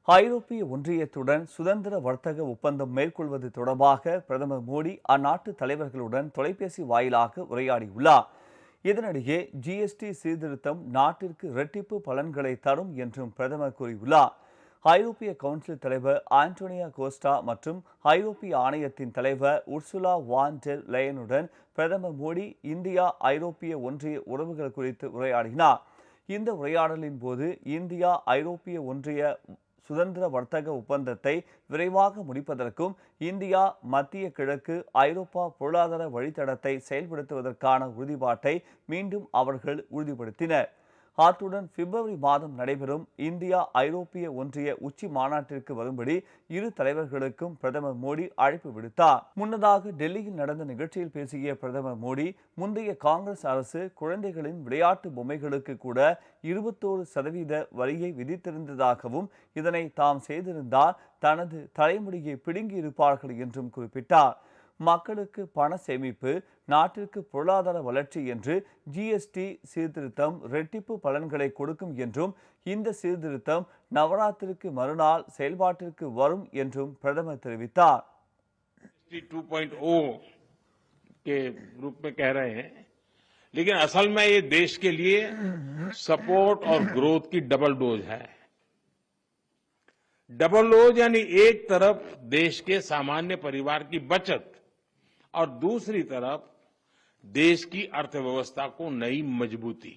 ஐரோப்பிய ஒன்றியத்துடன் சுதந்திர வர்த்தக ஒப்பந்தம் மேற்கொள்வது தொடர்பாக பிரதமர் மோடி அந்நாட்டு தலைவர்களுடன் தொலைபேசி வாயிலாக உரையாடியுள்ளார். இதனிடையே ஜிஎஸ்டி சீர்திருத்தம் நாட்டிற்கு இரட்டிப்பு பலன்களை தரும் என்றும் பிரதமர் கூறியுள்ளார். ஐரோப்பிய கவுன்சில் தலைவர் ஆண்டோனியா கோஸ்டா மற்றும் ஐரோப்பிய ஆணையத்தின் தலைவர் உர்சுலா வான் டெர் லெயனுடன் பிரதமர் மோடி இந்தியா ஐரோப்பிய ஒன்றிய உறவுகள் குறித்து உரையாடினார். இந்த உரையாடலின் போது இந்தியா ஐரோப்பிய ஒன்றிய சுதந்திர வர்த்தக ஒப்பந்தத்தை விரைவாக முடிப்பதற்கும் இந்தியா மத்திய கிழக்கு ஐரோப்பா பொருளாதார வழித்தடத்தை செயல்படுத்துவதற்கான உறுதிப்பாட்டை மீண்டும் அவர்கள் உறுதிப்படுத்தினர். அத்துடன் பிப்ரவரி மாதம் நடைபெறும் இந்தியா ஐரோப்பிய ஒன்றிய உச்சி மாநாட்டிற்கு வரும்படி இரு தலைவர்களுக்கும் பிரதமர் மோடி அழைப்பு விடுத்தார். முன்னதாக டெல்லியில் நடந்த நிகழ்ச்சியில் பேசிய பிரதமர் மோடி, முந்தைய காங்கிரஸ் அரசு குழந்தைகளின் விளையாட்டு பொம்மைகளுக்கு கூட 21% வரியை விதித்திருந்ததாகவும் இதனை தாம் செய்திருந்தால் தனது தலைமுடியை பிடுங்கி இருப்பார்கள் என்றும் குறிப்பிட்டார். மக்களுக்கு பண சேமிப்பு, நாட்டிற்கு பொருளாதார வளர்ச்சி என்று ஜிஎஸ்டி சீர்திருத்தம் இரட்டிப்பு பலன்களை கொடுக்கும் என்றும் இந்த சீர்திருத்தம் நவராத்திரிக்கு மறுநாள் செயல்பாட்டிற்கு வரும் என்றும் பிரதமர் தெரிவித்தார். 2.0 के रूप में कह रहे हैं, लेकिन असल में ये देश के लिए सपोर्ट और ग्रोथ की डबल डोज है। डबल डोज यानी एक तरफ देश के सामान्य परिवार की बचत और दूसरी तरफ देश की अर्थव्यवस्था को नई मजबूती।